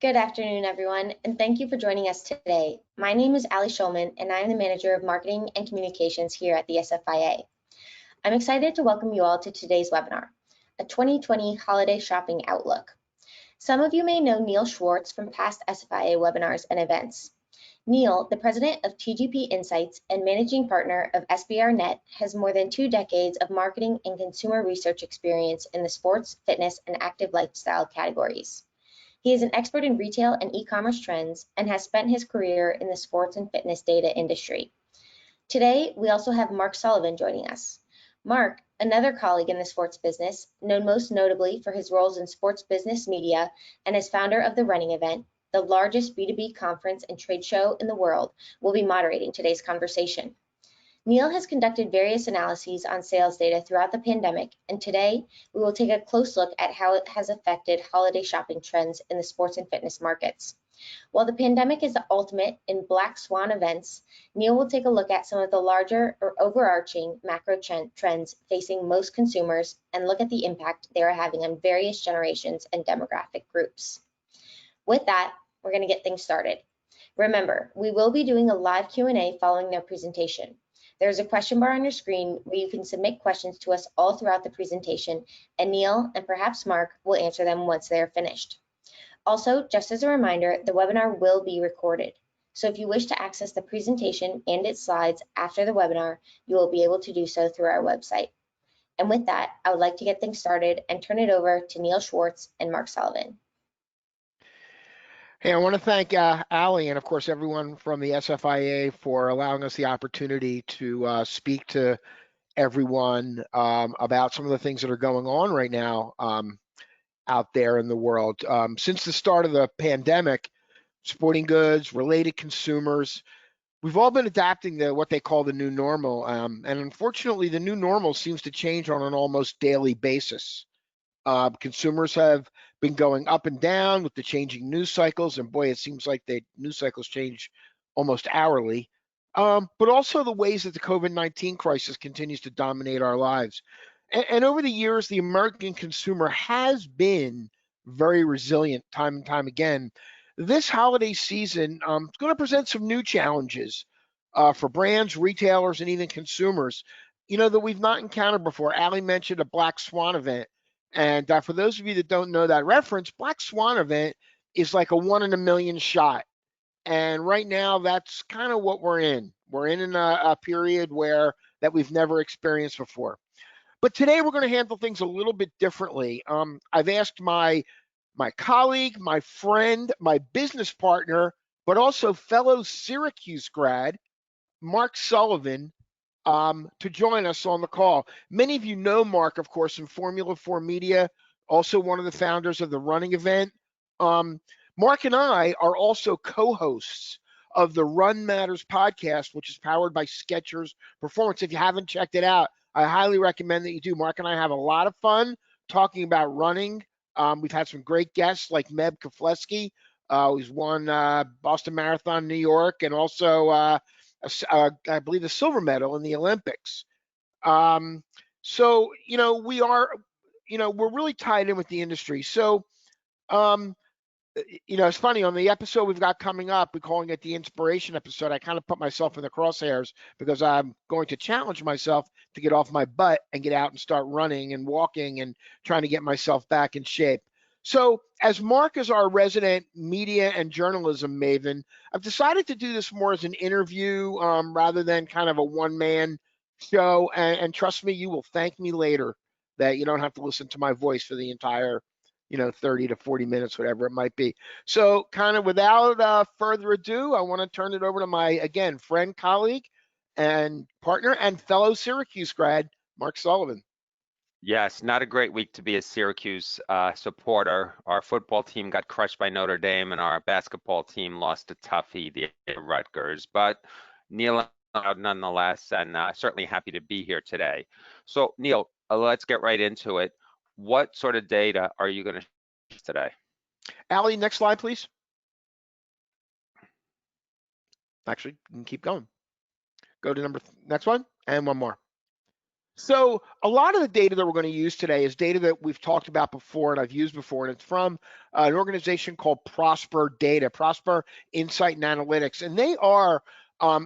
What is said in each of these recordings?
Good afternoon, everyone, and thank you for joining us today. My name is Ali Schulman, and I'm the Manager of Marketing and Communications here at the SFIA. I'm excited to welcome you all to today's webinar, a 2020 Holiday Shopping Outlook. Some of you may know Neil Schwartz from past SFIA webinars and events. Neil, the president of TGP Insights and managing partner of SBRnet, has more than 2 decades of marketing and consumer research experience in the sports, fitness, and active lifestyle categories. He is an expert in retail and e-commerce trends and has spent his career in the sports and fitness data industry. Today, we also have Mark Sullivan joining us. Mark, another colleague in the sports business, known most notably for his roles in sports business media and as founder of the Running Event, the largest B2B conference and trade show in the world, will be moderating today's conversation. Neil has conducted various analyses on sales data throughout the pandemic, and today we will take a close look at how it has affected holiday shopping trends in the sports and fitness markets. While the pandemic is the ultimate in black swan events, Neil will take a look at some of the larger or overarching macro trends facing most consumers and look at the impact they are having on various generations and demographic groups. With that, we're going to get things started. Remember, we will be doing a live Q&A following their presentation. There's a question bar on your screen where you can submit questions to us all throughout the presentation, and Neil and perhaps Mark will answer them once they are finished. Also, just as a reminder, the webinar will be recorded. So if you wish to access the presentation and its slides after the webinar, you will be able to do so through our website. And with that, I would like to get things started and turn it over to Neil Schwartz and Mark Sullivan. Hey, I want to thank Ali and, of course, everyone from the SFIA for allowing us the opportunity to speak to everyone about some of the things that are going on right now out there in the world. Since the start of the pandemic, sporting goods, related consumers, we've all been adapting to what they call the new normal. And unfortunately, the new normal seems to change on an almost daily basis. Consumers have been going up and down with the changing news cycles, and boy, it seems like the news cycles change almost hourly, but also the ways that the COVID-19 crisis continues to dominate our lives. And over the years, the American consumer has been very resilient time and time again. This holiday season is going to present some new challenges for brands, retailers, and even consumers, that we've not encountered before. Ali mentioned a Black Swan event. And for those of you that don't know that reference, Black Swan event is like a 1 in a million shot. And right now, that's kind of what we're in. We're in a period that we've never experienced before. But today we're going to handle things a little bit differently. I've asked my colleague, my friend, my business partner, but also fellow Syracuse grad, Mark Sullivan, to join us on the call. Many of you know Mark, of course, from Formula 4 Media, also one of the founders of the Running Event. Mark and I are also co-hosts of the Run Matters podcast, which is powered by Skechers Performance. If you haven't checked it out, I highly recommend that you do. Mark and I have a lot of fun talking about running. We've had some great guests like Meb Keflezighi, who's won Boston Marathon, New York, and also I believe the silver medal in the Olympics. So, we are, we're really tied in with the industry. So, it's funny, on the episode we've got coming up, we're calling it the inspiration episode. I kind of put myself in the crosshairs because I'm going to challenge myself to get off my butt and get out and start running and walking and trying to get myself back in shape. So as Mark is our resident media and journalism maven, I've decided to do this more as an interview rather than kind of a one-man show. And trust me, you will thank me later that you don't have to listen to my voice for the entire 30 to 40 minutes, whatever it might be. So kind of without further ado, I want to turn it over to my, again, friend, colleague, and partner and fellow Syracuse grad, Mark Sullivan. Yes, not a great week to be a Syracuse supporter. Our football team got crushed by Notre Dame, and our basketball team lost to Tuffy, the Rutgers. But Neil, nonetheless, and certainly happy to be here today. So Neil, let's get right into it. What sort of data are you going to share today? Ali, next slide, please. Actually, you can keep going. Go to next one, and one more. So a lot of the data that we're going to use today is data that we've talked about before and I've used before, and it's from an organization called Prosper Data, Prosper Insight and Analytics, and they are,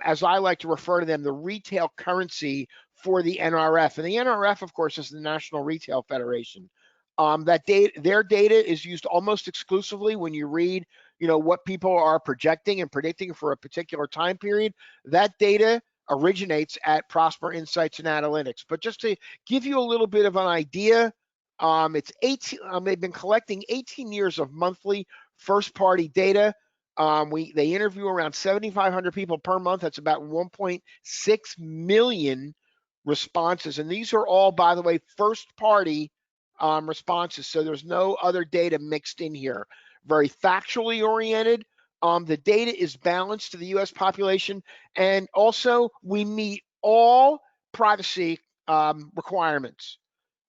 as I like to refer to them, the retail currency for the NRF. And the NRF, of course, is the National Retail Federation. Their data is used almost exclusively when you read, what people are projecting and predicting for a particular time period. That data originates at Prosper Insights and Analytics. But just to give you a little bit of an idea, it's 18. They've been collecting 18 years of monthly first-party data. They interview around 7,500 people per month. That's about 1.6 million responses, and these are all, by the way, first-party responses. So there's no other data mixed in here. Very factually oriented. The data is balanced to the U.S. population, and also we meet all privacy requirements,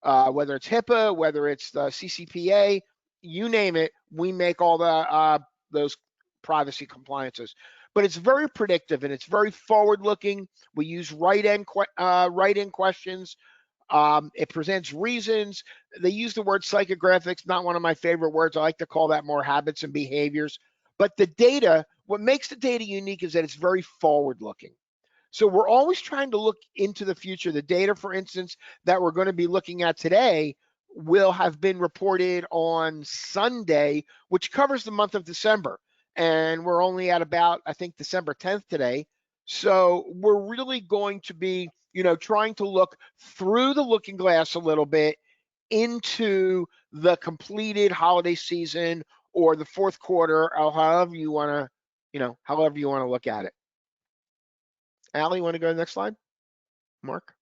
whether it's HIPAA, whether it's the CCPA, you name it, we make all the those privacy compliances. But it's very predictive and it's very forward-looking. We use write-in questions. It presents reasons. They use the word psychographics, not one of my favorite words. I like to call that more habits and behaviors. But the data, what makes the data unique is that it's very forward-looking. So we're always trying to look into the future. The data, for instance, that we're going to be looking at today will have been reported on Sunday, which covers the month of December. And we're only at about, I think, December 10th today. So we're really going to be, trying to look through the looking glass a little bit into the completed holiday season or the fourth quarter, or however you want to look at it. Allie, you want to go to the next slide? Mark?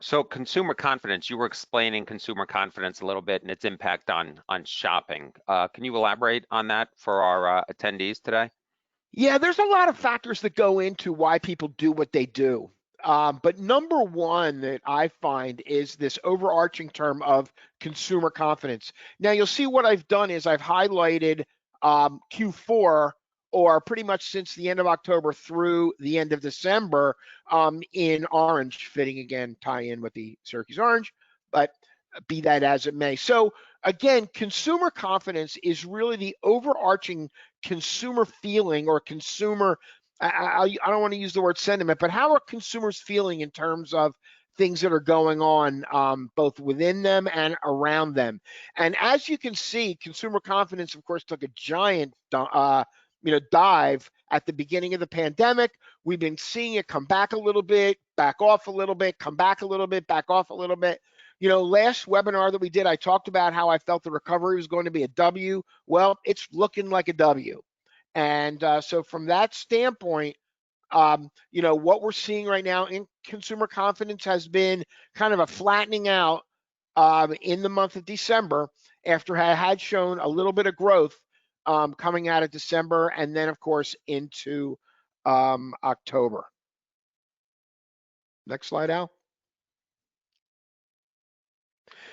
So consumer confidence, you were explaining consumer confidence a little bit and its impact on shopping. Can you elaborate on that for our attendees today? Yeah, there's a lot of factors that go into why people do what they do. But number one that I find is this overarching term of consumer confidence. Now, you'll see what I've done is I've highlighted Q4, or pretty much since the end of October through the end of December, in orange, fitting again, tie in with the Syracuse orange, but be that as it may. So again, consumer confidence is really the overarching consumer feeling or consumer, I don't want to use the word sentiment, but how are consumers feeling in terms of things that are going on, both within them and around them. And as you can see, consumer confidence, of course, took a giant dive at the beginning of the pandemic. We've been seeing it come back a little bit, back off a little bit, come back a little bit, back off a little bit. Last webinar that we did, I talked about how I felt the recovery was going to be a W. Well, it's looking like a W. And so from that standpoint, what we're seeing right now in consumer confidence has been kind of a flattening out in the month of December after it had shown a little bit of growth coming out of December and then, of course, into October. Next slide, Al.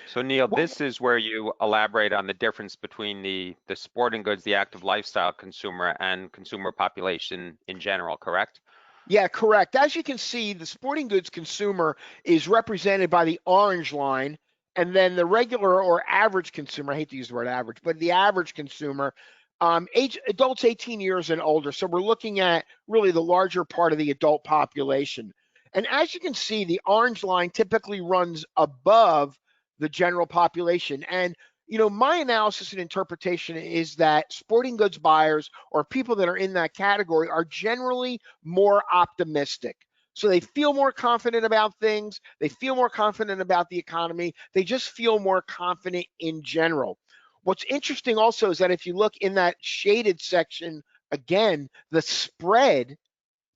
So Neil, this is where you elaborate on the difference between the sporting goods, the active lifestyle consumer, and consumer population in general, correct? Yeah, correct. As you can see, the sporting goods consumer is represented by the orange line, and then the regular or average consumer, I hate to use the word average, but the average consumer, adults 18 years and older. So we're looking at really the larger part of the adult population. And as you can see, the orange line typically runs above the general population. And my analysis and interpretation is that sporting goods buyers or people that are in that category are generally more optimistic. So they feel more confident about things. They feel more confident about the economy. They just feel more confident in general. What's interesting also is that if you look in that shaded section, again, the spread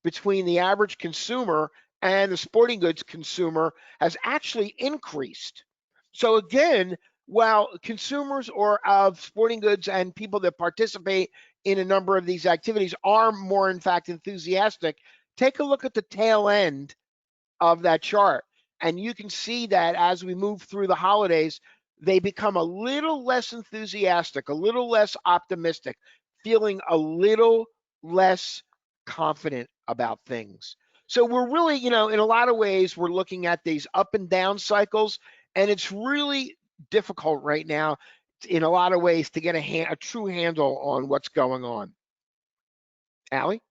between the average consumer and the sporting goods consumer has actually increased. So again, while consumers or of sporting goods and people that participate in a number of these activities are more, in fact, enthusiastic, take a look at the tail end of that chart. And you can see that as we move through the holidays, they become a little less enthusiastic, a little less optimistic, feeling a little less confident about things. So we're really, in a lot of ways, we're looking at these up and down cycles, and it's really difficult right now in a lot of ways to get a true handle on what's going on. Allie?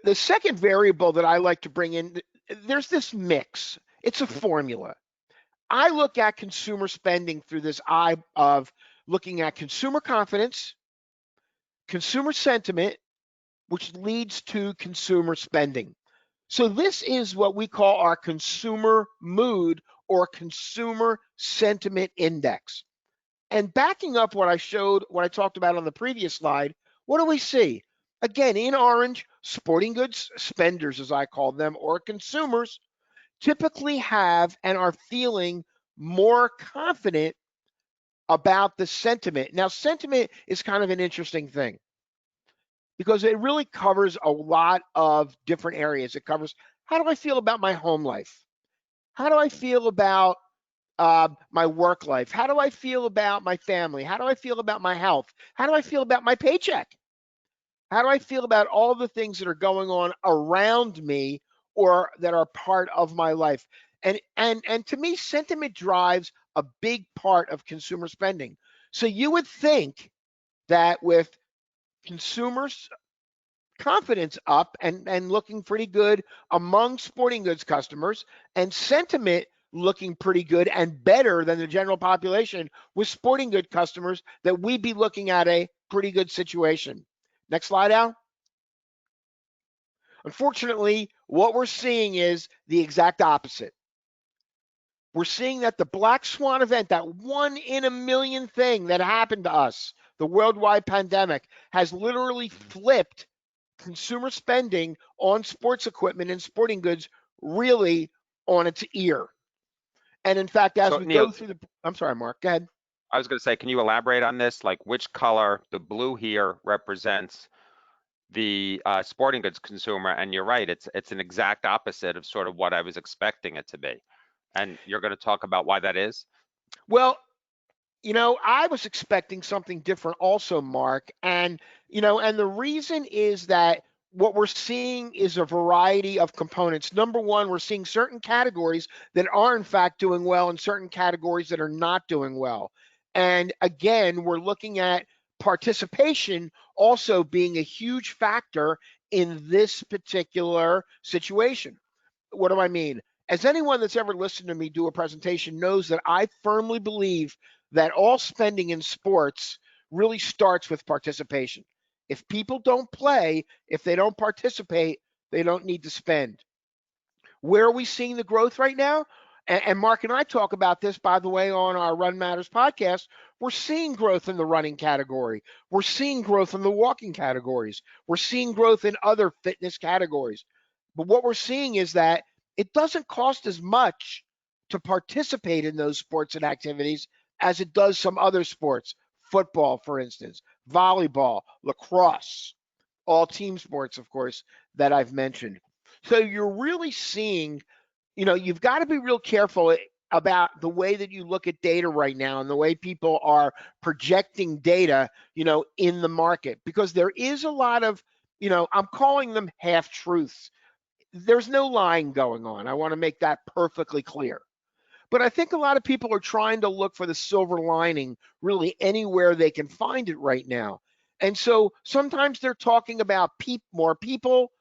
The second variable that I like to bring in, there's this mix. It's a formula. I look at consumer spending through this eye of looking at consumer confidence, consumer sentiment, which leads to consumer spending. So this is what we call our consumer mood or consumer sentiment index. And backing up what I talked about on the previous slide, what do we see? Again, in orange, sporting goods spenders, as I call them, or consumers, typically have and are feeling more confident about the sentiment. Now, sentiment is kind of an interesting thing because it really covers a lot of different areas. It covers, how do I feel about my home life? How do I feel about my work life? How do I feel about my family? How do I feel about my health? How do I feel about my paycheck? How do I feel about all the things that are going on around me or that are part of my life? And to me, sentiment drives a big part of consumer spending. So you would think that with consumers' confidence up and looking pretty good among sporting goods customers, and sentiment looking pretty good and better than the general population with sporting good customers, that we'd be looking at a pretty good situation. Next slide, Al. Unfortunately, what we're seeing is the exact opposite. We're seeing that the black swan event, that 1 in a million thing that happened to us, the worldwide pandemic, has literally flipped consumer spending on sports equipment and sporting goods really on its ear. And in fact, as we go through I'm sorry, Mark, go ahead. I was going to say, can you elaborate on this? Like, which color, the blue here, represents the sporting goods consumer? And you're right, it's an exact opposite of sort of what I was expecting it to be. And you're going to talk about why that is? Well, I was expecting something different also, Mark. And, and the reason is that what we're seeing is a variety of components. Number one, we're seeing certain categories that are in fact doing well and certain categories that are not doing well. And again, we're looking at participation also being a huge factor in this particular situation. What do I mean? As anyone that's ever listened to me do a presentation knows that I firmly believe that all spending in sports really starts with participation. If people don't play, if they don't participate, they don't need to spend. Where are we seeing the growth right now? And Mark and I talk about this, by the way, on our Run Matters podcast. We're seeing growth in the running category. We're seeing growth in the walking categories. We're seeing growth in other fitness categories. But what we're seeing is that it doesn't cost as much to participate in those sports and activities as it does some other sports. Football, for instance, volleyball, lacrosse, all team sports, of course, that I've mentioned. So you're really seeing, you've got to be real careful about the way that you look at data right now and the way people are projecting data, in the market, because there is a lot of, I'm calling them half truths. There's no lying going on. I want to make that perfectly clear. But I think a lot of people are trying to look for the silver lining really anywhere they can find it right now. And so sometimes they're talking about more people,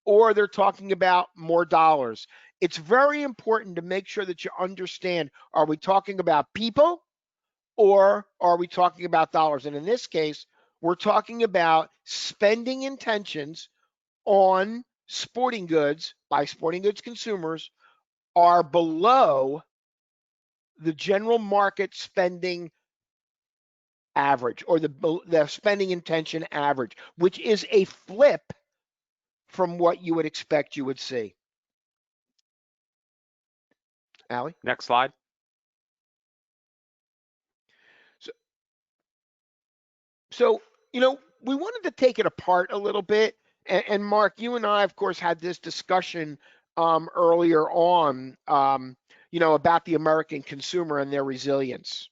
or they're talking about more dollars. It's very important to make sure that you understand, are we talking about people or are we talking about dollars? And in this case, we're talking about spending intentions on sporting goods by sporting goods consumers are below the general market spending average, or the spending intention average, which is a flip from what you would expect you would see. Allie? Next slide. So, we wanted to take it apart a little bit. And Mark, you and I, of course, had this discussion earlier on, about the American consumer and their resilience.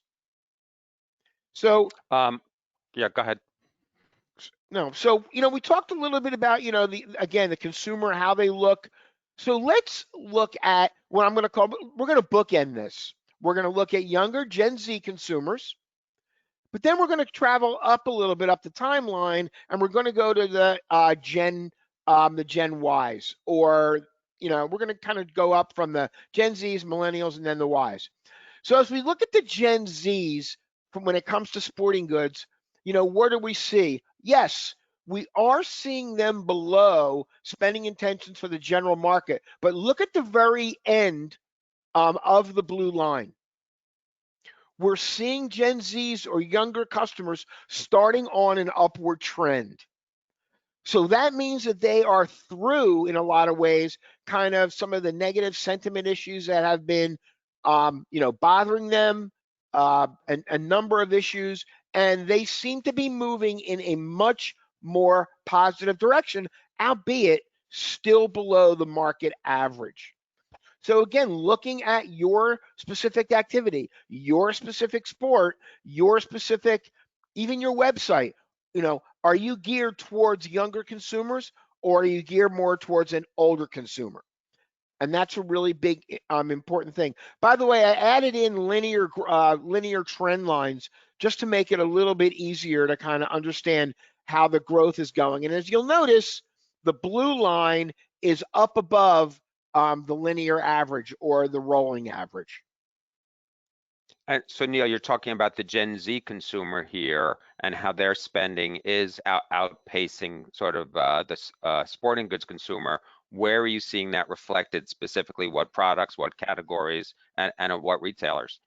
So, yeah, go ahead. No. So, we talked a little bit about, the consumer, how they look. So let's look at what I'm going to call, we're going to bookend this. We're going to look at younger Gen Z consumers, but then we're going to travel up a little bit up the timeline, and we're going to go to the Gen Ys, or, we're going to kind of go up from the Gen Zs, millennials, and then the Ys. So as we look at the Gen Zs, from when it comes to sporting goods, where do we see? Yes, we are seeing them below spending intentions for the general market, but look at the very end of the blue line. We're seeing Gen Zs or younger customers starting on an upward trend. So that means that they are through, in a lot of ways, kind of some of the negative sentiment issues that have been, bothering them, a number of issues, and they seem to be moving in a much more positive direction, albeit still below the market average. So again, looking at your specific activity, your specific sport, your specific, even your website, are you geared towards younger consumers, or are you geared more towards an older consumer? And that's a really big, important thing. By the way, I added in linear trend lines just to make it a little bit easier to kind of understand how the growth is going. And as you'll notice, the blue line is up above the linear average or the rolling average. And so Neil, you're talking about the Gen Z consumer here and how their spending is outpacing sort of the sporting goods consumer. Where are you seeing that reflected specifically? What products, what categories, and at what retailers?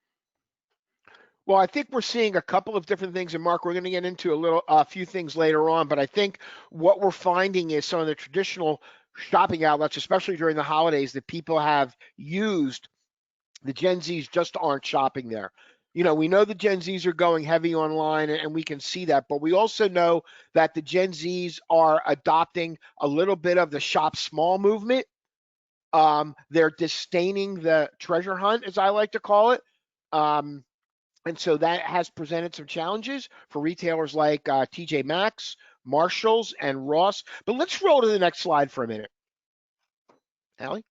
Well, I think we're seeing a couple of different things, and Mark, we're going to get into a few things later on, but I think what we're finding is some of the traditional shopping outlets, especially during the holidays, that people have used, the Gen Zs just aren't shopping there. We know the Gen Zs are going heavy online, and we can see that, but we also know that the Gen Zs are adopting a little bit of the shop small movement. They're disdaining the treasure hunt, as I like to call it. And so that has presented some challenges for retailers like TJ Maxx, Marshalls, and Ross. But let's roll to the next slide for a minute. Allie?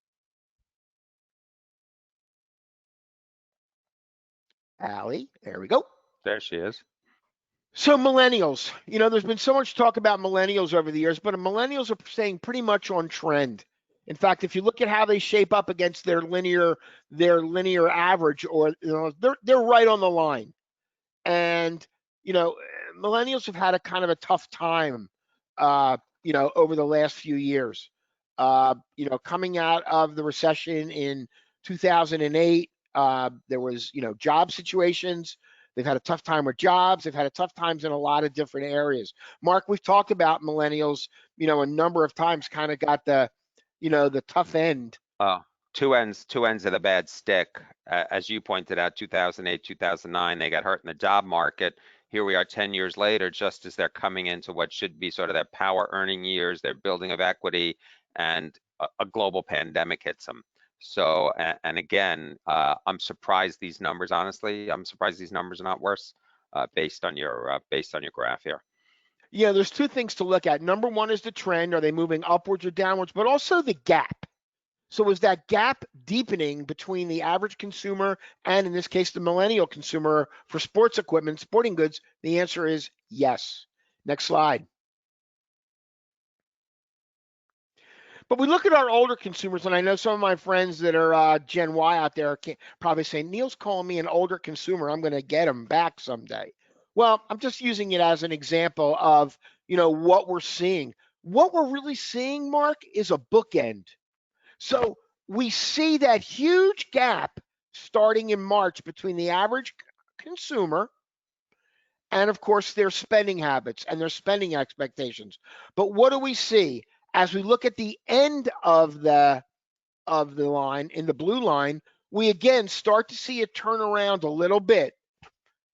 Allie, there we go. There she is. So millennials, there's been so much talk about millennials over the years, but millennials are staying pretty much on trend. In fact, if you look at how they shape up against their linear average, or they're right on the line. And millennials have had a kind of a tough time, over the last few years. Coming out of the recession in 2008, there was, job situations. They've had a tough time with jobs. They've had a tough times in a lot of different areas. Mark, we've talked about millennials, a number of times, kind of got the tough end. Two ends of the bad stick. As you pointed out, 2008, 2009, they got hurt in the job market. Here we are 10 years later, just as they're coming into what should be sort of their power earning years, their building of equity, and a global pandemic hits them. So, and again, I'm surprised these numbers, honestly, I'm surprised these numbers are not worse based on your graph here. Yeah, there's two things to look at. Number one is the trend. Are they moving upwards or downwards? But also the gap. So is that gap deepening between the average consumer and, in this case, the millennial consumer for sports equipment, sporting goods? The answer is yes. Next slide. But we look at our older consumers, and I know some of my friends that are Gen Y out there probably saying, Neil's calling me an older consumer. I'm going to get him back someday. Well, I'm just using it as an example of, what we're seeing. What we're really seeing, Mark, is a bookend. So we see that huge gap starting in March between the average consumer and, of course, their spending habits and their spending expectations. But what do we see? As we look at the end of the line, in the blue line, we again start to see it turn around a little bit.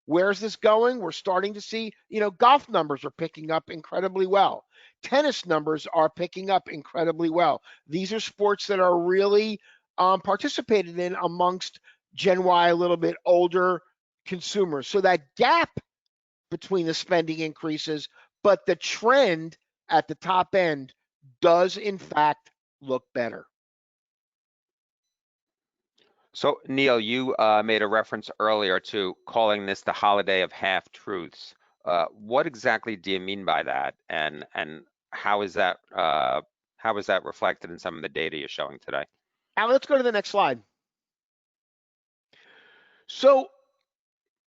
Where's this going? We're starting to see, golf numbers are picking up incredibly well. Tennis numbers are picking up incredibly well. These are sports that are really participated in amongst Gen Y, a little bit older consumers. So that gap between the spending increases but the trend at the top end does in fact look better. So Neil, you made a reference earlier to calling this the holiday of half-truths. What exactly do you mean by that, and how is that reflected in some of the data you're showing today? Now let's go to the next slide. So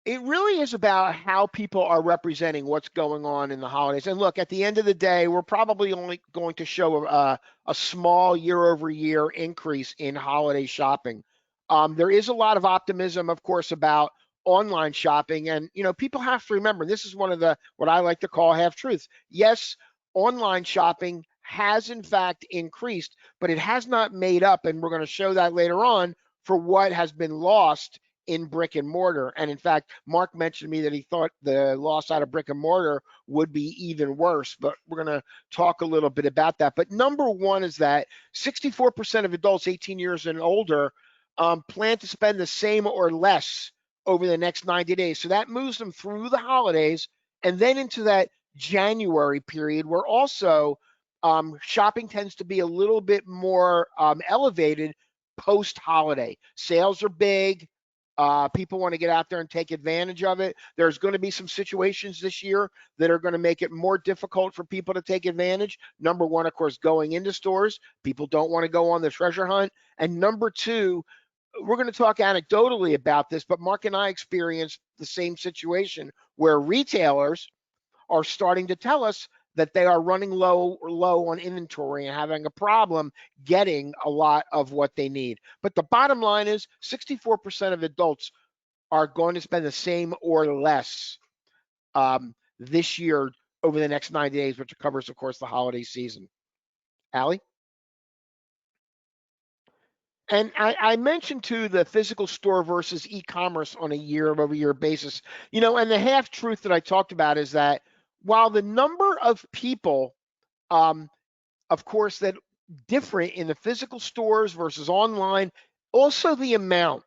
it really is about how people are representing what's going on in the holidays. And look, at the end of the day, we're probably only going to show a small year-over-year increase in holiday shopping. There is a lot of optimism, of course, about online shopping. And, people have to remember, this is one of what I like to call half-truths. Yes, online shopping has in fact increased, but it has not made up, and we're going to show that later on, for what has been lost in brick and mortar. And in fact, Mark mentioned to me that he thought the loss out of brick and mortar would be even worse, but we're going to talk a little bit about that. But number one is that 64% of adults 18 years and older plan to spend the same or less over the next 90 days. So that moves them through the holidays and then into that January period where also shopping tends to be a little bit more elevated post-holiday. Sales are big. People want to get out there and take advantage of it. There's going to be some situations this year that are going to make it more difficult for people to take advantage. Number one, of course, going into stores. People don't want to go on the treasure hunt. And number two, we're going to talk anecdotally about this, but Mark and I experienced the same situation where retailers are starting to tell us that they are running low on inventory and having a problem getting a lot of what they need. But the bottom line is 64% of adults are going to spend the same or less this year over the next 90 days, which covers, of course, the holiday season. Allie? And I mentioned too the physical store versus e-commerce on a year-over-year basis. And the half truth that I talked about is that while the number of people, of course, that different in the physical stores versus online, also the amount.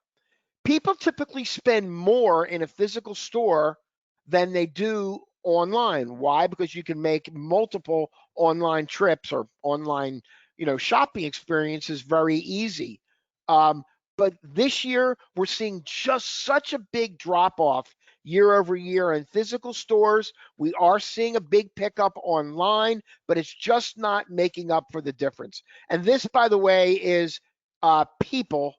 People typically spend more in a physical store than they do online. Why? Because you can make multiple online trips or online, shopping experiences very easy. But this year, we're seeing just such a big drop off year over year in physical stores. We are seeing a big pickup online, but it's just not making up for the difference. And this, by the way, is people,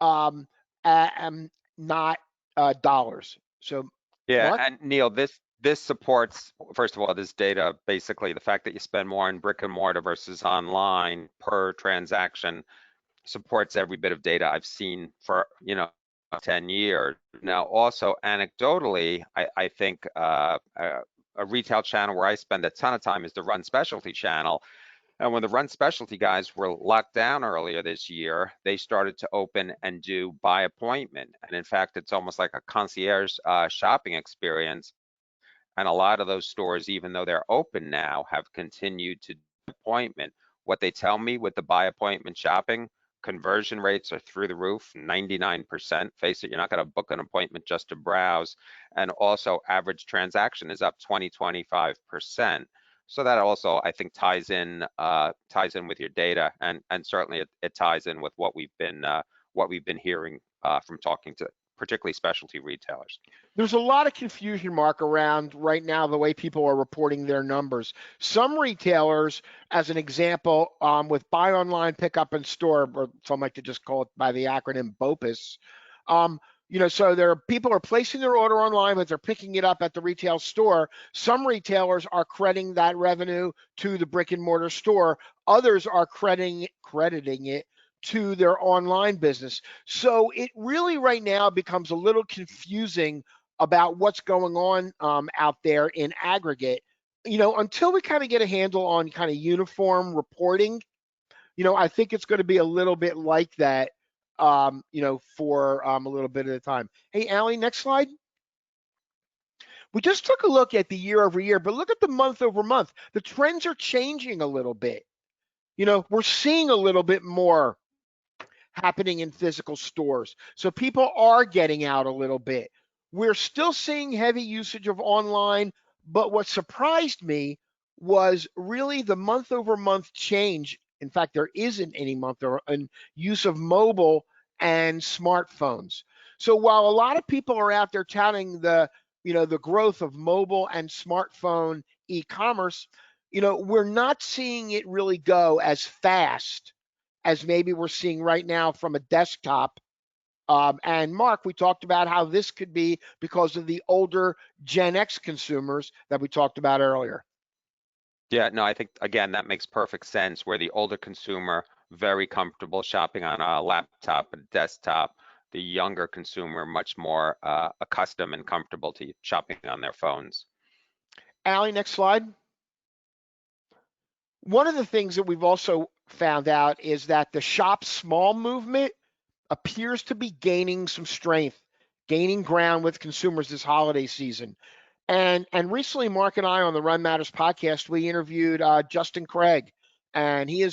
not dollars. So, Yeah, Mark? and Neil, this supports, first of all, this data, basically the fact that you spend more in brick and mortar versus online per transaction supports every bit of data I've seen for 10 years. Now, also anecdotally, I think a retail channel where I spend a ton of time is the Run Specialty channel. And when the Run Specialty guys were locked down earlier this year, they started to open and do by appointment. And in fact, it's almost like a concierge shopping experience. And a lot of those stores, even though they're open now, have continued to do appointment. What they tell me with the by appointment shopping, conversion rates are through the roof, 99%. Face it, you're not going to book an appointment just to browse. And also average transaction is up 20-25%. So that also, I think, ties in with your data, and certainly it ties in with what we've been hearing from talking to particularly specialty retailers. There's a lot of confusion, Mark, around right now the way people are reporting their numbers. Some retailers, as an example, with buy online, pick up in store, or some like to just call it by the acronym BOPIS, so people are placing their order online, but they're picking it up at the retail store. Some retailers are crediting that revenue to the brick and mortar store. Others are crediting it to their online business. So it really right now becomes a little confusing about what's going on out there in aggregate. Until we kind of get a handle on kind of uniform reporting, I think it's going to be a little bit like that, for a little bit at a time. Hey, Allie, next slide. We just took a look at the year over year, but look at the month over month. The trends are changing a little bit. We're seeing a little bit more happening in physical stores. So people are getting out a little bit. We're still seeing heavy usage of online, But what surprised me was really the month-over-month change. In fact, there isn't any in use of mobile and smartphones. So while a lot of people are out there touting the growth of mobile and smartphone e-commerce, we're not seeing it really go as fast as maybe we're seeing right now from a desktop. And Mark, we talked about how this could be because of the older Gen X consumers that we talked about earlier. Yeah, no, I think again that makes perfect sense. Where the older consumer very comfortable shopping on a laptop, a desktop, the younger consumer much more accustomed and comfortable to shopping on their phones. Allie, next slide. One of the things that we've also found out is that the shop small movement appears to be gaining some strength, gaining ground with consumers this holiday season. And recently, Mark and I on the Run Matters podcast, we interviewed Justin Craig, and he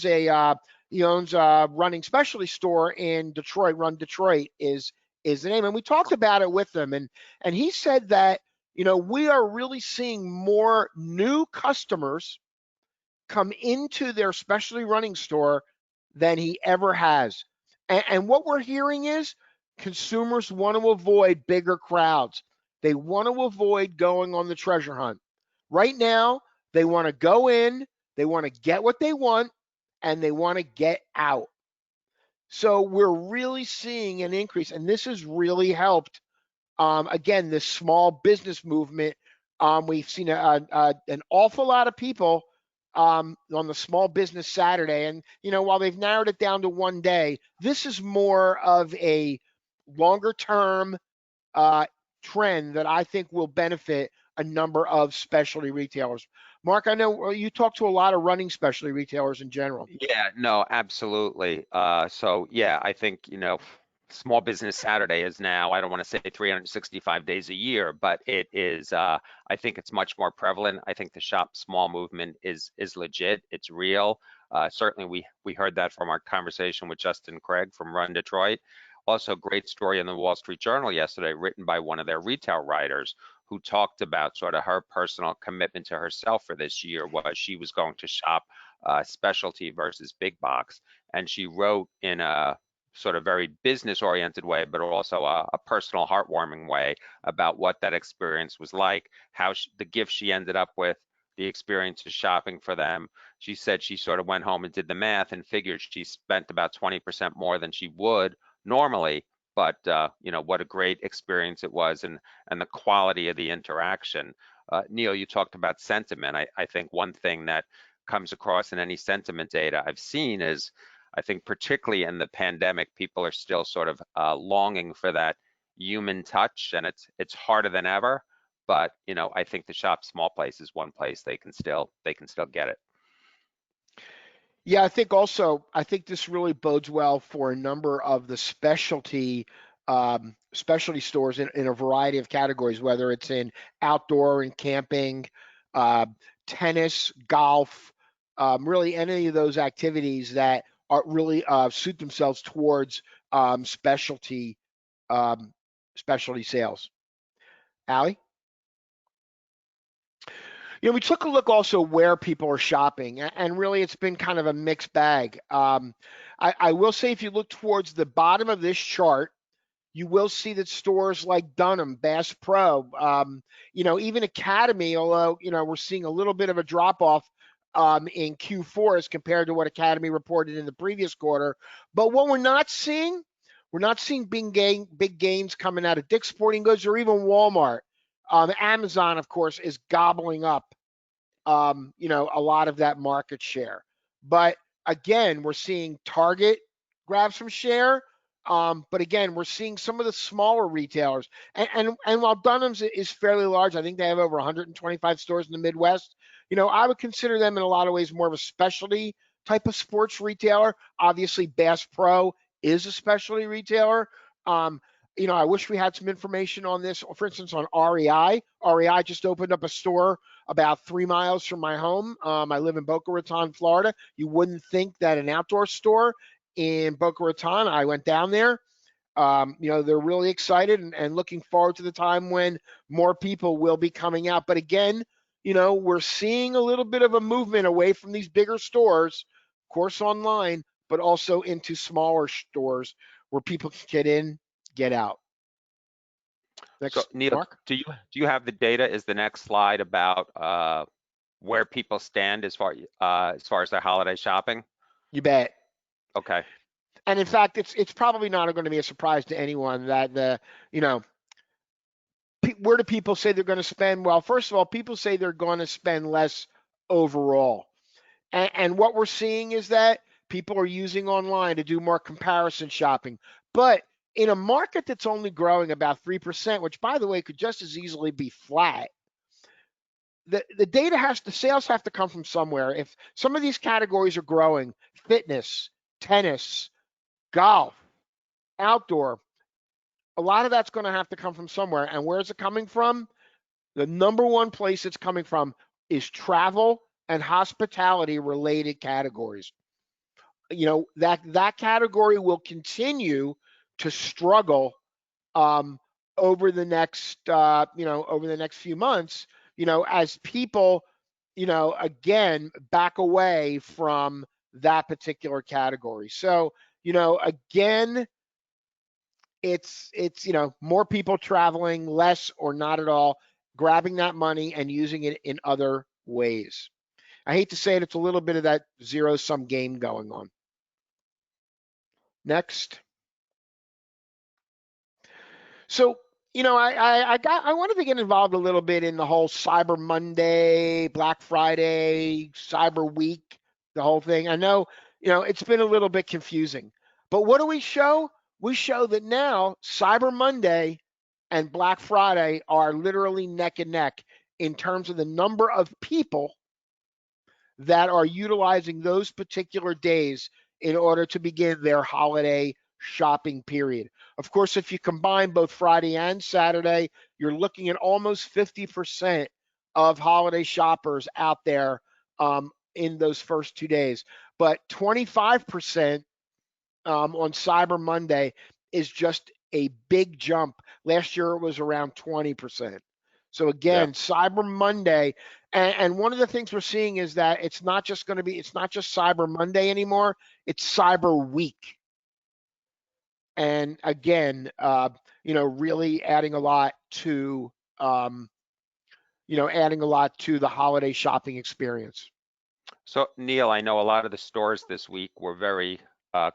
owns a running specialty store in Detroit. Run Detroit is the name, and we talked about it with him, and he said that we are really seeing more new customers come into their specialty running store than he ever has. And what we're hearing is consumers want to avoid bigger crowds. They want to avoid going on the treasure hunt. Right now, they want to go in, they want to get what they want, and they want to get out. So we're really seeing an increase, and this has really helped. Again, this small business movement. We've seen an awful lot of people on the Small Business Saturday. And, while they've narrowed it down to one day, this is more of a longer term trend that I think will benefit a number of specialty retailers. Mark, I know you talk to a lot of running specialty retailers in general. Yeah, no, absolutely. So yeah, I think, Small Business Saturday is now, I don't want to say 365 days a year, but it is, I think it's much more prevalent. I think the shop small movement is legit. It's real. Certainly we heard that from our conversation with Justin Craig from Run Detroit. Also, great story in the Wall Street Journal yesterday, written by one of their retail writers who talked about sort of her personal commitment to herself for this year was she was going to shop specialty versus big box. And she wrote in a sort of very business oriented way, but also a personal heartwarming way about what that experience was like, how the gift she ended up with, the experience of shopping for them. She said she sort of went home and did the math and figured she spent about 20% more than she would normally, but what a great experience it was, and the quality of the interaction. Neil, you talked about sentiment. I think one thing that comes across in any sentiment data I've seen is, I think particularly in the pandemic, people are still sort of longing for that human touch, and it's harder than ever. But I think the shop small place is one place they can still get it. Yeah, I think this really bodes well for a number of the specialty stores in a variety of categories, whether it's in outdoor and camping, tennis, golf, really any of those activities that are really suit themselves towards specialty sales. Allie? We took a look also where people are shopping, and really it's been kind of a mixed bag. I will say if you look towards the bottom of this chart, you will see that stores like Dunham, Bass Pro, even Academy, although, we're seeing a little bit of a drop off in Q4 as compared to what Academy reported in the previous quarter. But what we're not seeing big gains coming out of Dick's Sporting Goods or even Walmart. Amazon, of course, is gobbling up, a lot of that market share. But again, we're seeing Target grab some share. But again, we're seeing some of the smaller retailers. And while Dunham's is fairly large, I think they have over 125 stores in the Midwest. I would consider them in a lot of ways more of a specialty type of sports retailer. Obviously, Bass Pro is a specialty retailer. I wish we had some information on this, for instance, on REI. REI just opened up a store about 3 miles from my home. I live in Boca Raton, Florida. You wouldn't think that an outdoor store in Boca Raton, I went down there. They're really excited and looking forward to the time when more people will be coming out. But again, we're seeing a little bit of a movement away from these bigger stores, of course online, but also into smaller stores where people can get in, get out. So Next, Neil, Mark. do you have the data? Is the next slide about where people stand as far as their holiday shopping? You bet. Okay. And in fact, it's probably not going to be a surprise to anyone that where do people say they're going to spend? Well, first of all, people say they're going to spend less overall. And what we're seeing is that people are using online to do more comparison shopping. But in a market that's only growing about 3%, which by the way could just as easily be flat, the sales have to come from somewhere. If some of these categories are growing, fitness, tennis, golf, outdoor, a lot of that's going to have to come from somewhere. And where is it coming from? The number one place it's coming from is travel and hospitality related categories. That category will continue to struggle over the next few months, as people, again, back away from that particular category. So, again, it's more people traveling, less or not at all, grabbing that money and using it in other ways. I hate to say it, it's a little bit of that zero-sum game going on. Next. So, I wanted to get involved a little bit in the whole Cyber Monday, Black Friday, Cyber Week, the whole thing. I know, it's been a little bit confusing. But what do we show? We show that now Cyber Monday and Black Friday are literally neck and neck in terms of the number of people that are utilizing those particular days in order to begin their holiday shopping period. Of course, if you combine both Friday and Saturday, you're looking at almost 50% of holiday shoppers out there in those first 2 days. But 25% on Cyber Monday is just a big jump. Last year it was around 20%. So again, Cyber Monday, and one of the things we're seeing is that it's not just Cyber Monday anymore, it's Cyber Week. And again, really adding a lot to, the holiday shopping experience. So Neil, I know a lot of the stores this week were very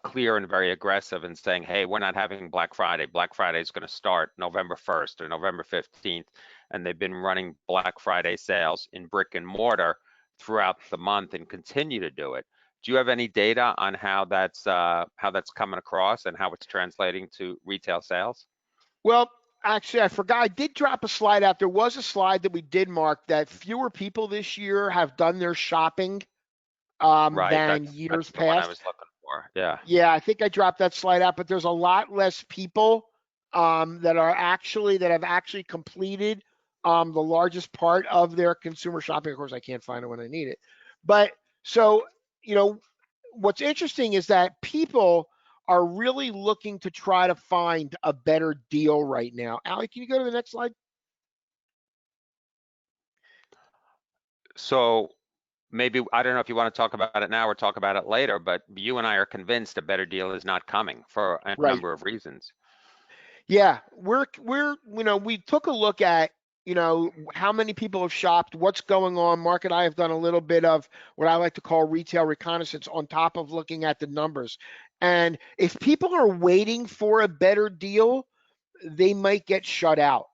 clear and very aggressive in saying, hey, we're not having Black Friday. Black Friday is going to start November 1st or November 15th. And they've been running Black Friday sales in brick and mortar throughout the month and continue to do it. Do you have any data on how that's coming across and how it's translating to retail sales? Well, actually, I forgot. I did drop a slide out. There was a slide that we did mark that fewer people this year have done their shopping Right, than that's years the one I past. was looking for. Yeah. Yeah, I think I dropped that slide out, but there's a lot less people that have actually completed the largest part of their consumer shopping. Of course, I can't find it when I need it. But so, what's interesting is that people are really looking to try to find a better deal right now. Allie, can you go to the next slide? So maybe, I don't know if you want to talk about it now or talk about it later, but you and I are convinced a better deal is not coming for a Right. number of reasons. Yeah, we took a look at, how many people have shopped, what's going on. Mark and I have done a little bit of what I like to call retail reconnaissance on top of looking at the numbers. And if people are waiting for a better deal, they might get shut out.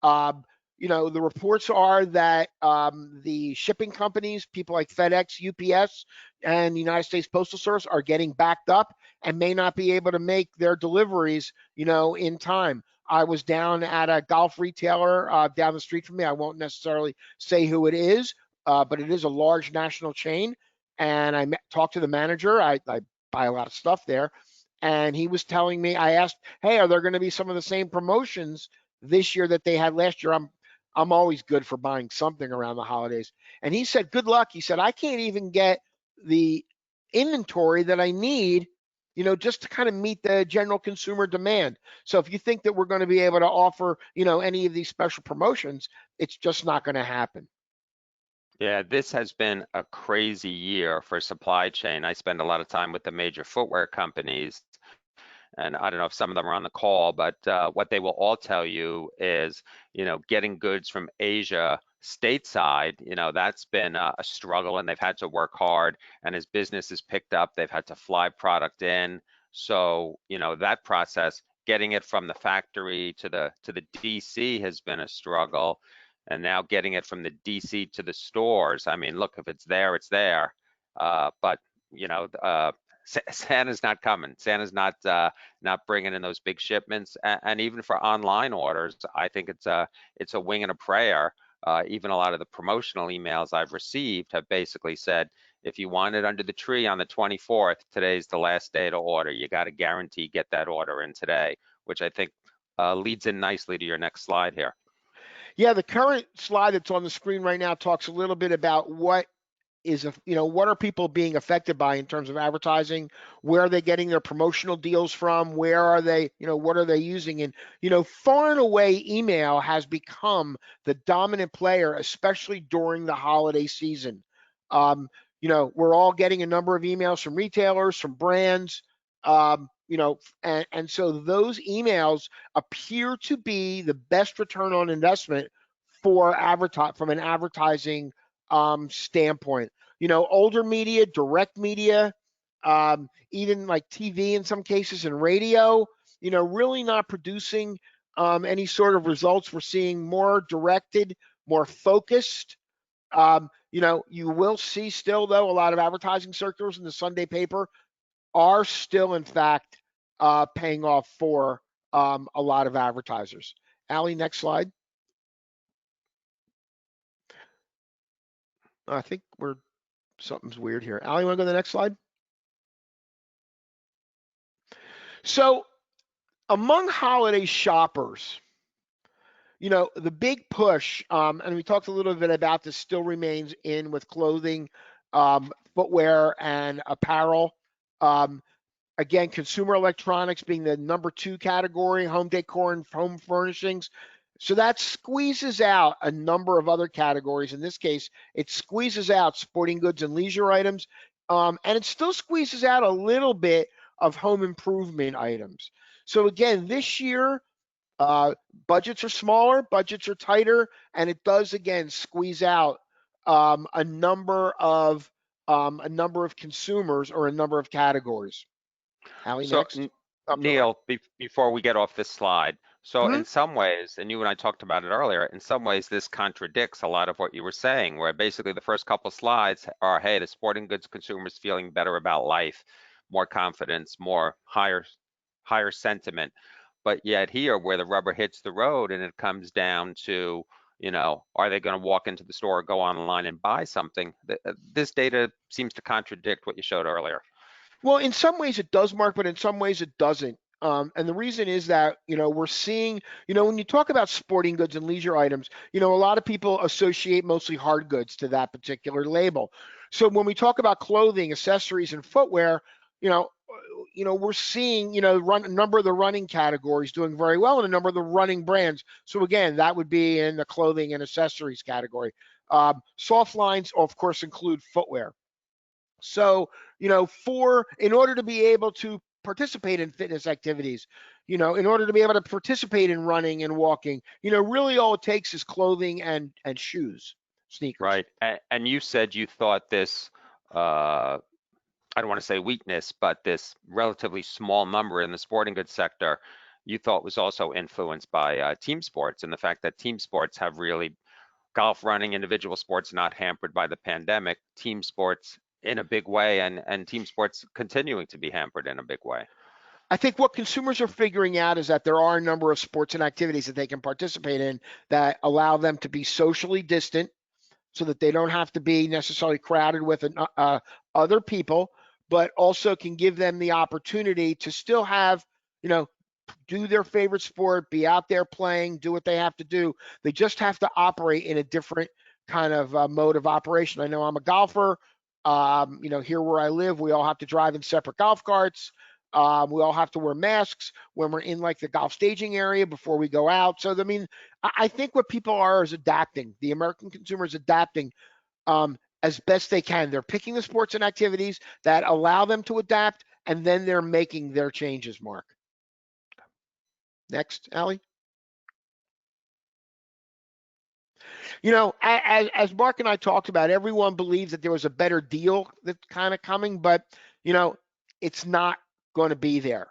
The reports are that the shipping companies, people like FedEx, UPS, and the United States Postal Service are getting backed up and may not be able to make their deliveries, in time. I was down at a golf retailer down the street from me. I won't necessarily say who it is, but it is a large national chain. And I talked to the manager. I buy a lot of stuff there. And he was telling me, I asked, hey, are there going to be some of the same promotions this year that they had last year? I'm always good for buying something around the holidays. And he said, good luck. He said, I can't even get the inventory that I need, just to kind of meet the general consumer demand. So if you think that we're going to be able to offer, any of these special promotions, it's just not going to happen. Yeah, this has been a crazy year for supply chain. I spend a lot of time with the major footwear companies, and I don't know if some of them are on the call, but what they will all tell you is, getting goods from Asia stateside, that's been a struggle, and they've had to work hard. And as business has picked up, they've had to fly product in. So, that process, getting it from the factory to the DC has been a struggle. And now getting it from the DC to the stores. I mean, look, if it's there, it's there. But Santa's not coming. Santa's not bringing in those big shipments, and even for online orders, I think it's a wing and a prayer. Even a lot of the promotional emails I've received have basically said, if you want it under the tree on the 24th, today's the last day to order. You got to guarantee get that order in today, which I think leads in nicely to your next slide here. Yeah, the current slide that's on the screen right now talks a little bit about what are people being affected by in terms of advertising? Where are they getting their promotional deals from? Where are they, what are they using? And, far and away, email has become the dominant player, especially during the holiday season. We're all getting a number of emails from retailers, from brands, and so those emails appear to be the best return on investment for from an advertising standpoint. Older media, direct media, even like TV in some cases and radio, really not producing any sort of results. We're seeing more directed, more focused. You will see still, though, a lot of advertising circulars in the Sunday paper are still, in fact, paying off for a lot of advertisers. Allie, next slide. I think something's weird here. Allie, you want to go to the next slide? So among holiday shoppers, the big push, and we talked a little bit about this, still remains in with clothing, footwear, and apparel. Again, consumer electronics being the number 2 category, home decor and home furnishings. So that squeezes out a number of other categories. In this case, it squeezes out sporting goods and leisure items, and it still squeezes out a little bit of home improvement items. So again, this year, budgets are smaller, budgets are tighter, and it does again squeeze out a number of consumers or a number of categories. Allie, So, next. Neil, before we get off this slide, so in some ways, and you and I talked about it earlier, in some ways this contradicts a lot of what you were saying, where basically the first couple slides are, hey, the sporting goods consumer is feeling better about life, more confidence, more higher sentiment. But yet here, where the rubber hits the road and it comes down to, are they going to walk into the store or go online and buy something? This data seems to contradict what you showed earlier. Well, in some ways it does, Mark, but in some ways it doesn't. And the reason is that, we're seeing, when you talk about sporting goods and leisure items, a lot of people associate mostly hard goods to that particular label. So when we talk about clothing, accessories, and footwear, we're seeing, a number of the running categories doing very well and a number of the running brands. So again, that would be in the clothing and accessories category. Soft lines, of course, include footwear. So, in order to be able to participate in fitness activities, in order to be able to participate in running and walking, really all it takes is clothing and shoes, sneakers. Right. And you said you thought this, I don't want to say weakness, but this relatively small number in the sporting goods sector, you thought was also influenced by team sports, and the fact that team sports have really, golf, running, individual sports not hampered by the pandemic, team sports in a big way, and team sports continuing to be hampered in a big way. I think what consumers are figuring out is that there are a number of sports and activities that they can participate in that allow them to be socially distant so that they don't have to be necessarily crowded with other people, but also can give them the opportunity to still have, do their favorite sport, be out there playing, do what they have to do. They just have to operate in a different kind of mode of operation. I know I'm a golfer. Here where I live, we all have to drive in separate golf carts. We all have to wear masks when we're in like the golf staging area before we go out. So, I mean, I think what people are is adapting. The American consumer is adapting as best they can. They're picking the sports and activities that allow them to adapt, and then they're making their changes, Mark. Next, Allie. You know, as Mark and I talked about, everyone believes that there was a better deal that's kind of coming, but, you know, it's not going to be there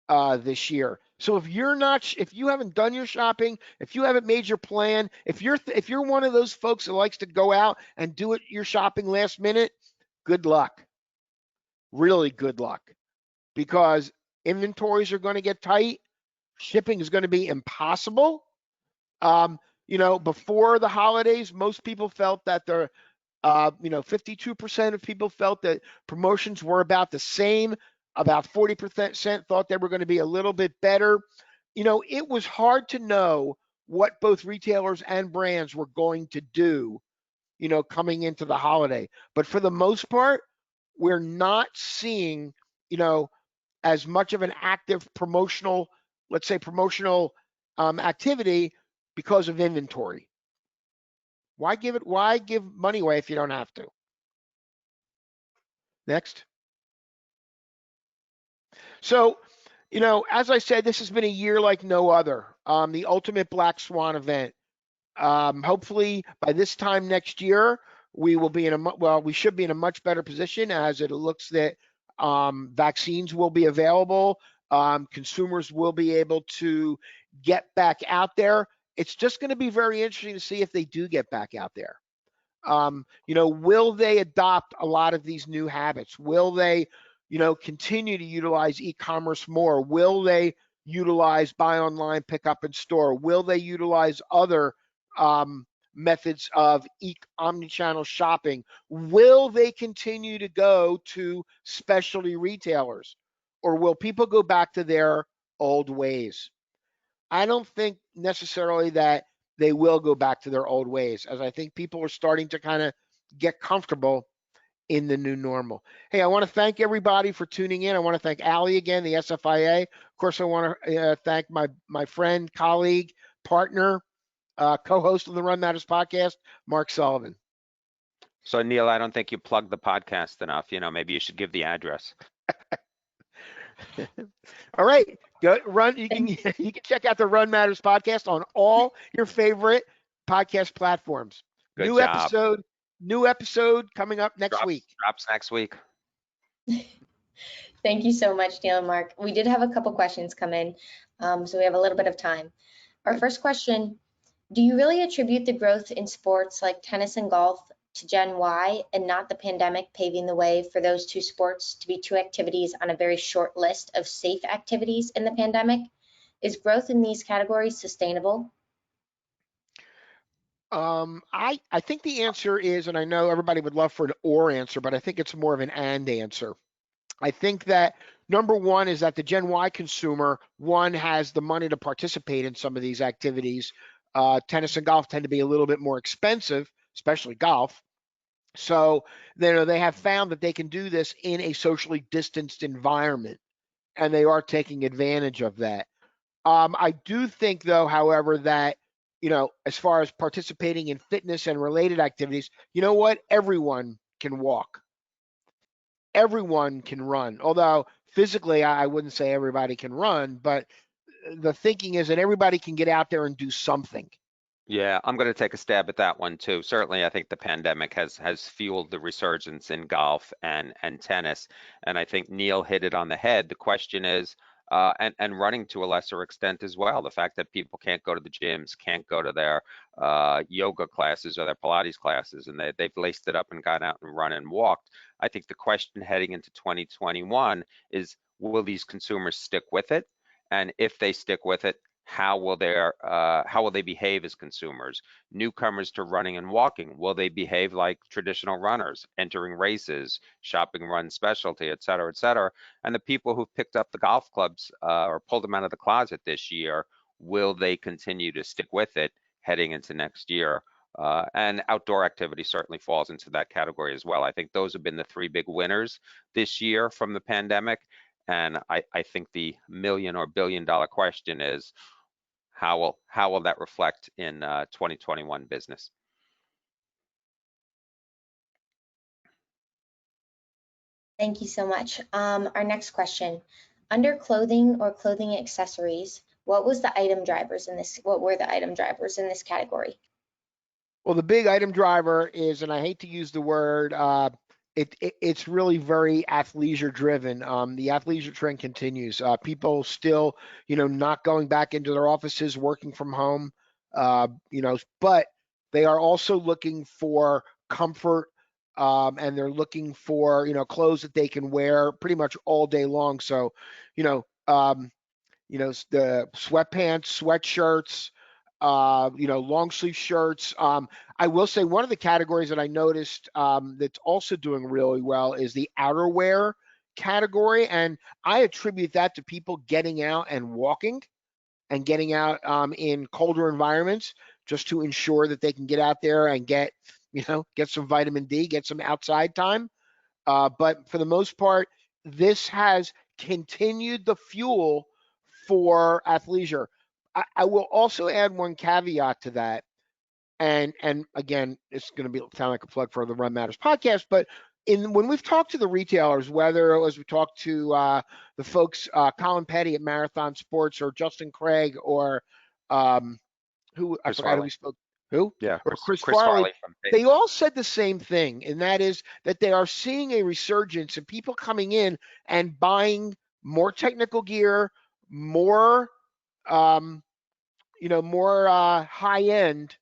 this year. So if you haven't done your shopping, if you haven't made your plan, if you're one of those folks that likes to go out and do your shopping last minute, good luck. Really good luck, because inventories are going to get tight. Shipping is going to be impossible. You know, before the holidays, most people felt that 52% of people felt that promotions were about the same. About 40% thought they were going to be a little bit better. You know, it was hard to know what both retailers and brands were going to do, you know, coming into the holiday. But for the most part, we're not seeing, you know, as much of an active promotional, let's say promotional activity because of inventory. Why give money away if you don't have to? Next. So, you know, as I said, this has been a year like no other. The ultimate Black Swan event. Hopefully by this time next year, we will be we should be in a much better position, as it looks that vaccines will be available. Consumers will be able to get back out there. It's just going to be very interesting to see if they do get back out there. You know, will they adopt a lot of these new habits? Will they, you know, continue to utilize e-commerce more? Will they utilize buy online, pick up in store? Will they utilize other methods of omni-channel shopping? Will they continue to go to specialty retailers, or will people go back to their old ways? I don't think necessarily that they will go back to their old ways, as I think people are starting to kind of get comfortable in the new normal. Hey, I want to thank everybody for tuning in. I want to thank Allie again, the SFIA. Of course, I want to thank my friend, colleague, partner, co-host of the Run Matters podcast, Mark Sullivan. So Neil, I don't think you plugged the podcast enough. You know, maybe you should give the address. All right, go run. You can check out the Run Matters podcast on all your favorite podcast platforms. Good New job. episode coming up next week. Drops next week. Thank you so much, Neil and Mark. We did have a couple questions come in, so we have a little bit of time. Our first question: do you really attribute the growth in sports like tennis and golf to Gen Y and not the pandemic paving the way for those two sports to be two activities on a very short list of safe activities in the pandemic? Is growth in these categories sustainable? I think the answer is, and I know everybody would love for an or answer, but I think it's more of an and answer. I think that number one is that the Gen Y consumer, one, has the money to participate in some of these activities. Tennis and golf tend to be a little bit more expensive, especially golf. So they have found that they can do this in a socially distanced environment, and they are taking advantage of that. I do think, though, however, that, you know, as far as participating in fitness and related activities, you know what? Everyone can walk. Everyone can run. Although physically, I wouldn't say everybody can run, but the thinking is that everybody can get out there and do something. Yeah, I'm going to take a stab at that one too. Certainly, I think the pandemic has fueled the resurgence in golf and tennis, and I think Neil hit it on the head. The question is, and running to a lesser extent as well. The fact that people can't go to the gyms, can't go to their yoga classes or their Pilates classes, and they've laced it up and gone out and run and walked. I think the question heading into 2021 is, will these consumers stick with it? And if they stick with it, how will they behave as consumers? Newcomers to running and walking, will they behave like traditional runners, entering races, shopping run specialty, et cetera, et cetera? And the people who've picked up the golf clubs or pulled them out of the closet this year, will they continue to stick with it heading into next year? And outdoor activity certainly falls into that category as well. I think those have been the three big winners this year from the pandemic. And I think the million or billion-dollar question is, how will that reflect in 2021 business? Thank you so much. Our next question, under clothing or clothing accessories, what were the item drivers in this category? Well, the big item driver is, and I hate to use the word, it's really very athleisure driven. The athleisure trend continues. People still, not going back into their offices, working from home, but they are also looking for comfort, and they're looking for, clothes that they can wear pretty much all day long. So, the sweatpants, sweatshirts, long sleeve shirts. I will say one of the categories that I noticed that's also doing really well is the outerwear category, and I attribute that to people getting out and walking and getting out in colder environments just to ensure that they can get out there and get some vitamin D, get some outside time. But for the most part, this has continued the fuel for athleisure. I will also add one caveat to that, and again, it's going to sound like a plug for the Run Matters podcast, but when we've talked to the retailers, whether it was we talked to the folks, Colin Petty at Marathon Sports, or Justin Craig, or who I Chris forgot who Farley. we spoke, who? Yeah, Or Chris Chris Farley. from They Facebook. all said the same thing, and that is that they are seeing a resurgence of people coming in and buying more technical gear, more more high-end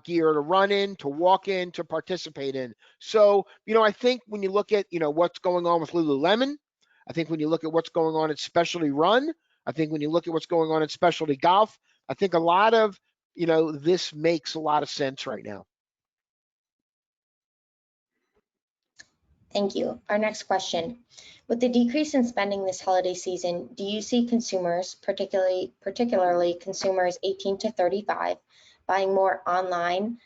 gear to run in, to walk in, to participate in. So, I think when you look at, what's going on with Lululemon, I think when you look at what's going on at Specialty Run, I think when you look at what's going on at Specialty Golf, I think a lot of, this makes a lot of sense right now. Thank you. Our next question. With the decrease in spending this holiday season, do you see consumers, particularly consumers 18 to 35, buying more online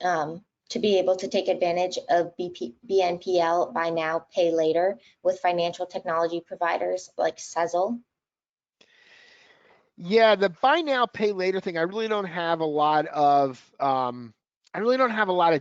to be able to take advantage of BNPL, buy now, pay later, with financial technology providers like Sezzle? Yeah, the buy now, pay later thing, I really don't have a lot of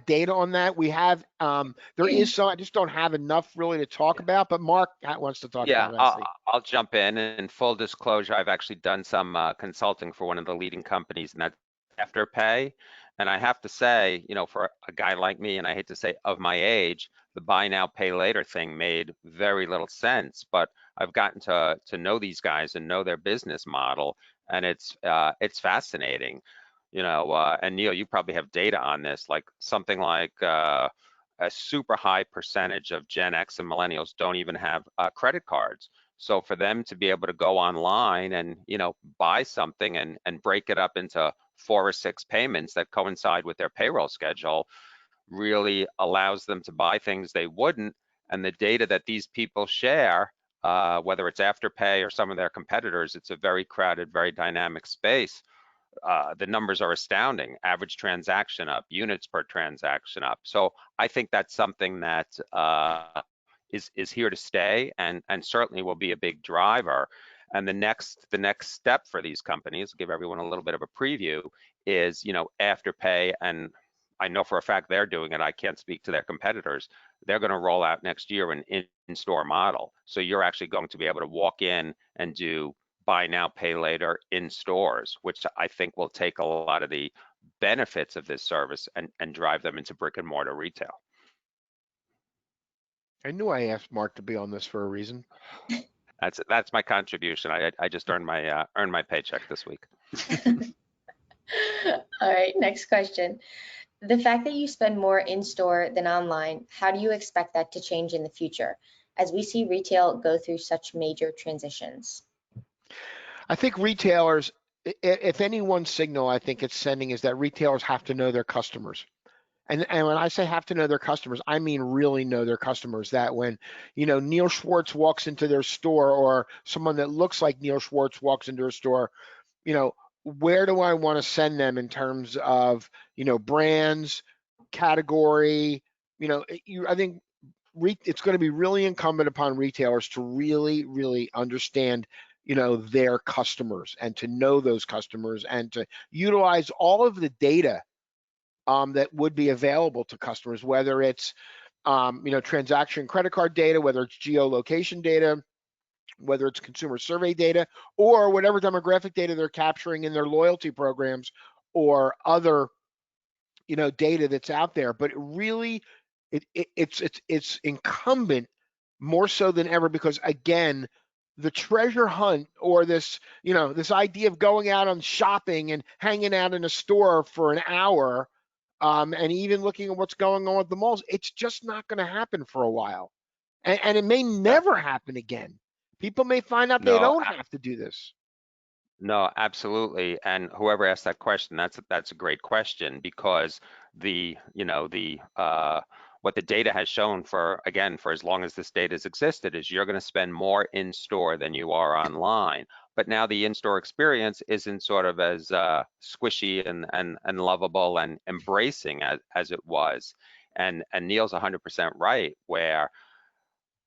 data on that. We have there is some, I just don't have enough really to talk about, but Mark wants to talk Yeah, about it, I see. I'll jump in. In full disclosure, I've actually done some consulting for one of the leading companies, and that's Afterpay. And I have to say, for a guy like me, and I hate to say of my age, the buy now, pay later thing made very little sense. But I've gotten to know these guys and know their business model, and it's fascinating. And Neil, you probably have data on this, like something like a super high percentage of Gen X and millennials don't even have credit cards. So for them to be able to go online and buy something and break it up into 4 or 6 payments that coincide with their payroll schedule really allows them to buy things they wouldn't. And the data that these people share, whether it's Afterpay or some of their competitors, it's a very crowded, very dynamic space. The numbers are astounding. Average transaction up, units per transaction up. So I think that's something that is here to stay and certainly will be a big driver. And the next step for these companies, give everyone a little bit of a preview, is Afterpay, and I know for a fact they're doing it. I can't speak to their competitors. They're going to roll out next year an in-store model. So you're actually going to be able to walk in and do buy now, pay later in stores, which I think will take a lot of the benefits of this service and drive them into brick and mortar retail. I knew I asked Mark to be on this for a reason. That's my contribution. I just earned my paycheck this week. All right, next question. The fact that you spend more in-store than online, how do you expect that to change in the future as we see retail go through such major transitions? I think retailers, if any one signal I think it's sending is that retailers have to know their customers. And when I say have to know their customers, I mean really know their customers. That when, Neil Schwartz walks into their store, or someone that looks like Neil Schwartz walks into a store, where do I want to send them in terms of, brands, category? I think it's going to be really incumbent upon retailers to really, really understand, their customers, and to know those customers, and to utilize all of the data that would be available to customers, whether it's transaction credit card data, whether it's geolocation data, whether it's consumer survey data, or whatever demographic data they're capturing in their loyalty programs or other, data that's out there. But it really, it's incumbent more so than ever, because again, the treasure hunt, or this, this idea of going out on shopping and hanging out in a store for an hour, and even looking at what's going on at the malls, it's just not going to happen for a while. And it may Yeah. never happen again. People may find out they No, don't have to do this. no, absolutely. And whoever asked that question, that's a great question, because what the data has shown for as long as this data has existed is you're going to spend more in store than you are online. But now the in-store experience isn't sort of as squishy and lovable and embracing as it was. And Neil's 100% right, where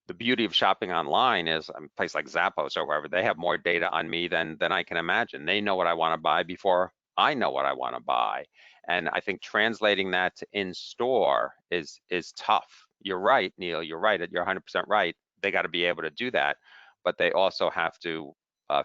the beauty of shopping online is a place like Zappos or wherever, they have more data on me than I can imagine. They know what I want to buy before I know what I want to buy. And I think translating that to in-store is tough. You're right, Neil, you're right. You're 100% right. They got to be able to do that, but they also have to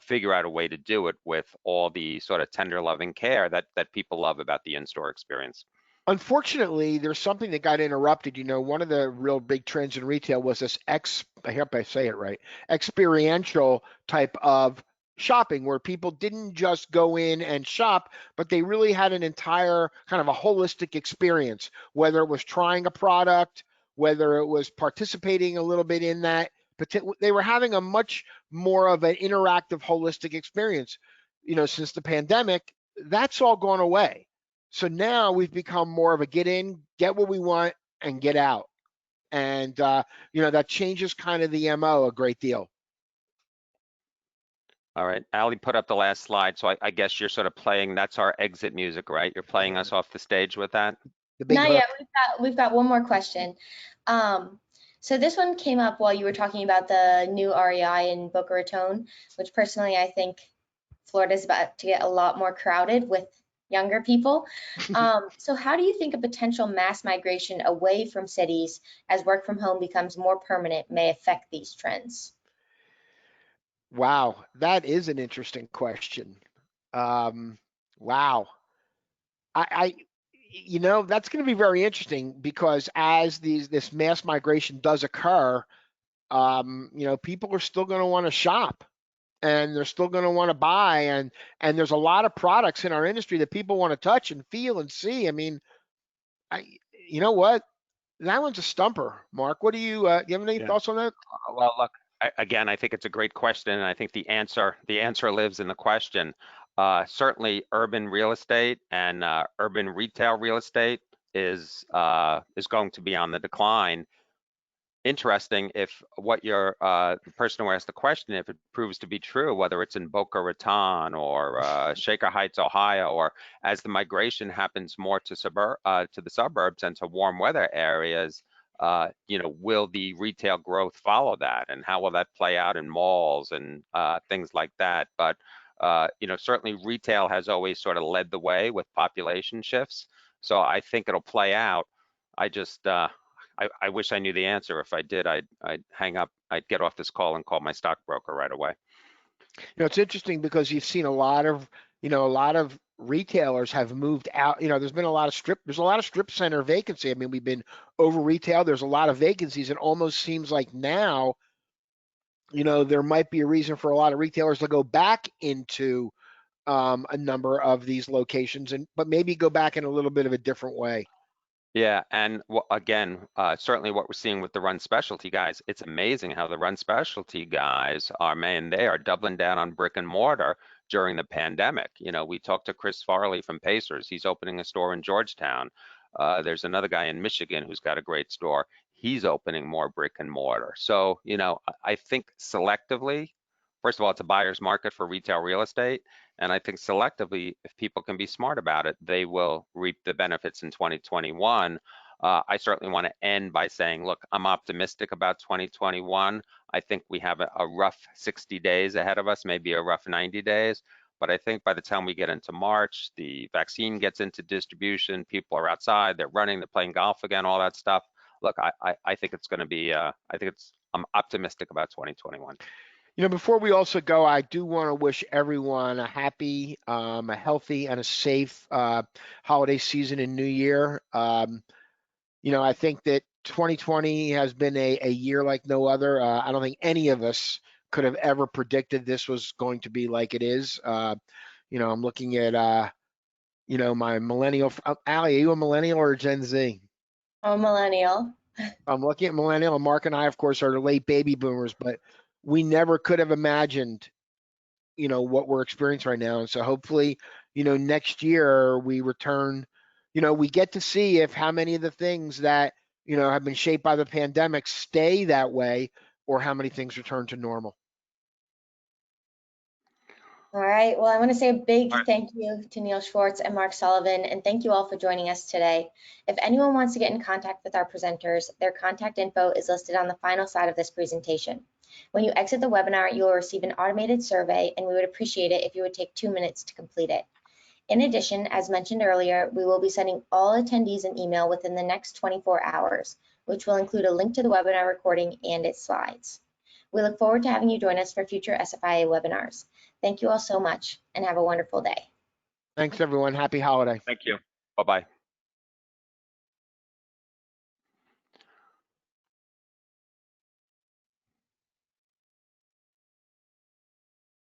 figure out a way to do it with all the sort of tender loving care that people love about the in-store experience. Unfortunately, there's something that got interrupted. One of the real big trends in retail was this I hope I say it right, experiential type of shopping, where people didn't just go in and shop, but they really had an entire kind of a holistic experience, whether it was trying a product, whether it was participating a little bit in that, but they were having a much more of an interactive, holistic experience. Since the pandemic, that's all gone away. So now we've become more of a get in, get what we want, and get out. And, that changes kind of the MO a great deal. All right, Ali put up the last slide, so I guess you're sort of playing, that's our exit music, right? You're playing us off the stage with that? The big Not hook. yet. We've got one more question. So this one came up while you were talking about the new REI in Boca Raton, which personally I think Florida's about to get a lot more crowded with younger people. So how do you think a potential mass migration away from cities as work from home becomes more permanent may affect these trends? Wow, that is an interesting question. Wow. I that's going to be very interesting, because as this mass migration does occur, people are still going to want to shop, and they're still going to want to buy, and there's a lot of products in our industry that people want to touch and feel and see. I mean, you know what? That one's a stumper. Mark, what do you have any Yeah. thoughts on that? Well, look, again, I think it's a great question, and I think the answer lives in the question. Certainly, urban real estate and urban retail real estate is going to be on the decline. Interesting if what the person who asked the question, if it proves to be true, whether it's in Boca Raton or Shaker Heights, Ohio, or as the migration happens more to the suburbs and to warm weather areas, will the retail growth follow that, and how will that play out in malls and things like that? But certainly retail has always sort of led the way with population shifts, so I think it'll play out. I just I wish I knew the answer. If I did, I'd hang up. I'd get off this call and call my stockbroker right away. It's interesting, because you've seen a lot of retailers have moved out. There's a lot of strip center vacancy. I mean, we've been over retail. There's a lot of vacancies. It almost seems like now, there might be a reason for a lot of retailers to go back into a number of these locations, but maybe go back in a little bit of a different way. Yeah, and again, certainly what we're seeing with the run specialty guys, it's amazing how the run specialty guys they are doubling down on brick and mortar during the pandemic. We talked to Chris Farley from Pacers. He's opening a store in Georgetown. There's another guy in Michigan who's got a great store. He's opening more brick and mortar. So, I think selectively, first of all, it's a buyer's market for retail real estate. And I think selectively, if people can be smart about it, they will reap the benefits in 2021. I certainly want to end by saying, look, I'm optimistic about 2021. I think we have a rough 60 days ahead of us, maybe a rough 90 days. But I think by the time we get into March, the vaccine gets into distribution, people are outside, they're running, they're playing golf again, all that stuff. look, I think it's going to be, I'm optimistic about 2021. You know, before we also go, I do want to wish everyone a happy, a healthy, and a safe holiday season and New Year. You know, I think that 2020 has been a year like no other. I don't think any of us could have ever predicted this was going to be like it is. You know, I'm looking at, you know, my millennial. Allie, are you a millennial or a Gen Z? I'm a millennial. I'm looking at millennial, and Mark and I, of course, are the late baby boomers, but we never could have imagined, you know, what we're experiencing right now. And so hopefully, you know, next year we return, you know, we get to see if how many of the things that, you know, have been shaped by the pandemic stay that way, or how many things return to normal. All right, well, I want to say a big All right. thank you to Neil Schwartz and Mark Sullivan, and thank you all for joining us today. If anyone wants to get in contact with our presenters, their contact info is listed on the final slide of this presentation. When you exit the webinar, you will receive an automated survey, and we would appreciate it if you would take 2 minutes to complete it. In addition, as mentioned earlier, we will be sending all attendees an email within the next 24 hours, which will include a link to the webinar recording and its slides. We look forward to having you join us for future SFIA webinars. Thank you all so much and have a wonderful day. Thanks, everyone. Happy holiday. Thank you. Bye-bye.